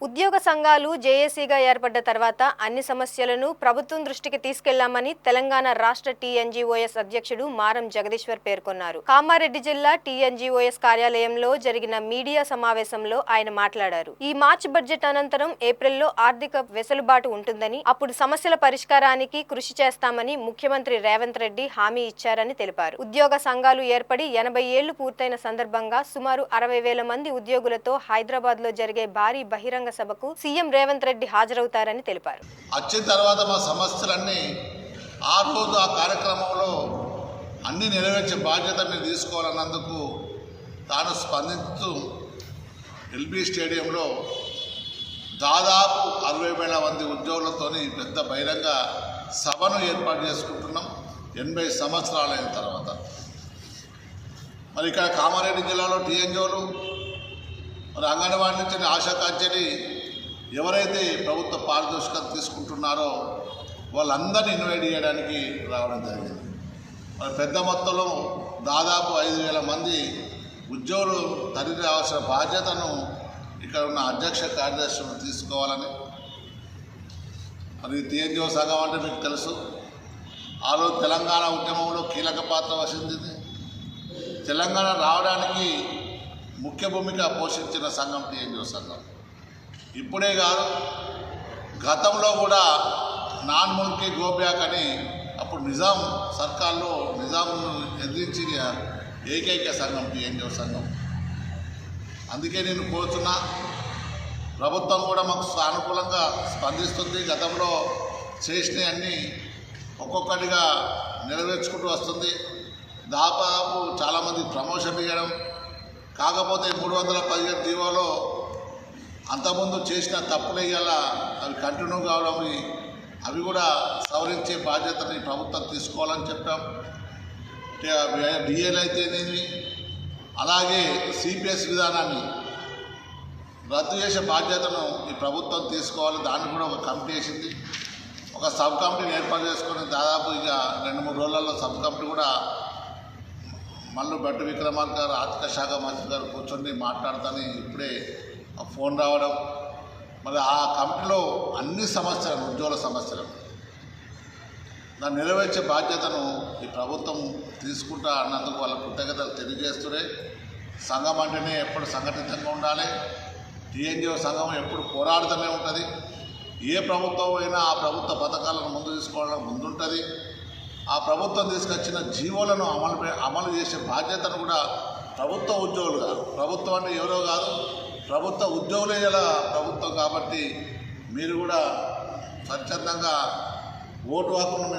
ఉద్యోగ సంఘాలు జేఏసీగా ఏర్పడ్డ తర్వాత అన్ని సమస్యలను ప్రభుత్వం దృష్టికి తీసుకెళ్లామని తెలంగాణ రాష్ట్ర టీఎన్జీఓఎస్ అధ్యక్షుడు మారం జగదీశ్వర్ పేర్కొన్నారు. కామారెడ్డి జిల్లా టీఎన్జీఓఎస్ కార్యాలయంలో జరిగిన మీడియా సమావేశంలో ఆయన మాట్లాడారు. ఈ మార్చి బడ్జెట్ అనంతరం ఏప్రిల్లో ఆర్థిక వెసులుబాటు ఉంటుందని, అప్పుడు సమస్యల పరిష్కారానికి కృషి చేస్తామని ముఖ్యమంత్రి రేవంత్ రెడ్డి హామీ ఇచ్చారని తెలిపారు. ఉద్యోగ సంఘాలు ఏర్పడి 80 ఏళ్లు పూర్తయిన సందర్భంగా సుమారు 60,000 మంది ఉద్యోగులతో హైదరాబాద్ లో జరిగే భారీ బహిరంగ సభకు సీఎం రేవంత్ రెడ్డి హాజరవుతారని తెలిపారు. వచ్చిన తర్వాత మా సమస్యలన్నీ ఆ రోజు ఆ కార్యక్రమంలో అన్ని నెరవేర్చే బాధ్యత మీరు తీసుకోవాలన్నందుకు తాను స్పందిస్తూ ఎల్బీ స్టేడియంలో దాదాపు 60,000 మంది ఉద్యోగులతోని పెద్ద బహిరంగ సభను ఏర్పాటు చేసుకుంటున్నాం 80 సంవత్సరాలైన తర్వాత. మరి ఇక్కడ కామారెడ్డి జిల్లాలో టీఎన్జీఓలు మరి అంగన్వాడీ నుంచి ఆశా కార్యని ఎవరైతే ప్రభుత్వ పారితోషికం తీసుకుంటున్నారో వాళ్ళందరినీ ఇన్వైట్ చేయడానికి రావడం జరిగింది. మరి పెద్ద మొత్తంలో దాదాపు 5,000 మంది ఉద్యోగులు తరలి రావాల్సిన బాధ్యతను ఇక్కడ ఉన్న అధ్యక్ష కార్యదర్శులు తీసుకోవాలని. మరి టీఎన్జీఓ సంఘం అంటే మీకు తెలుసు, ఆ రోజు తెలంగాణ ఉద్యమంలో కీలక పాత్ర వహించింది. తెలంగాణ రావడానికి ముఖ్య భూమిక పోషించిన సంఘం టీఎన్జీఓ సంఘం. ఇప్పుడే కాదు, గతంలో కూడా నాన్ ముల్కీ గోబ్యాక్ అని అప్పుడు నిజాం సర్కార్లో నిజాంను ఎదిరించిన ఏకైక సంఘం టీఎన్జీఓ సంఘం. అందుకే నేను కోరుతున్నా, ప్రభుత్వం కూడా మాకు సానుకూలంగా స్పందిస్తుంది. గతంలో చేసినవన్నీ ఒక్కొక్కటిగా నెరవేర్చుకుంటూ వస్తుంది. దాదాపు చాలామంది ప్రమోషన్ ఇవ్వడం, కాకపోతే 317 జీవోలో అంతకుముందు చేసిన తప్పులు ఇవాళ అవి కంటిన్యూ కావడం, అవి కూడా సవరించే బాధ్యతని ప్రభుత్వం తీసుకోవాలని చెప్పాం. డిఏలు అయితేనేమి, అలాగే సిపిఎస్ విధానాన్ని రద్దు చేసే బాధ్యతను ఈ ప్రభుత్వం తీసుకోవాలి. దాన్ని కూడా ఒక కమిటీ వేసింది. ఒక సబ్ కమిటీని ఏర్పాటు చేసుకొని దాదాపు ఇక 2-3 రోజులలో సబ్ కమిటీ కూడా మళ్ళీ బట్టి విక్రమార్క గారు ఆర్థిక శాఖ మంత్రి గారు కూర్చొని మాట్లాడతాని ఇప్పుడే ఫోన్ రావడం. మరి ఆ కమిటీలో అన్ని సమస్యలను, ఉద్యోగుల సమస్యలను దాన్ని నెరవేర్చే బాధ్యతను ఈ ప్రభుత్వం తీసుకుంటా అన్నందుకు వాళ్ళ కృతజ్ఞతలు తెలియజేస్తూనే, సంఘం అంటేనే ఎప్పుడు సంఘటితంగా ఉండాలి. టీఎన్జీఓ సంఘం ఎప్పుడు పోరాడుతూనే ఉంటుంది. ఏ ప్రభుత్వం అయినా ఆ ప్రభుత్వ పథకాలను ముందు తీసుకోవడం ముందుంటుంది. ఆ ప్రభుత్వం తీసుకొచ్చిన జీవోలను అమలు చేసే బాధ్యతను కూడా ప్రభుత్వ ఉద్యోగులుగా, ప్రభుత్వం అంటే ఎవరో కాదు, ప్రభుత్వ ఉద్యోగులే గల ప్రభుత్వం కాబట్టి మీరు కూడా స్వచ్ఛందంగా ఓటు హక్కును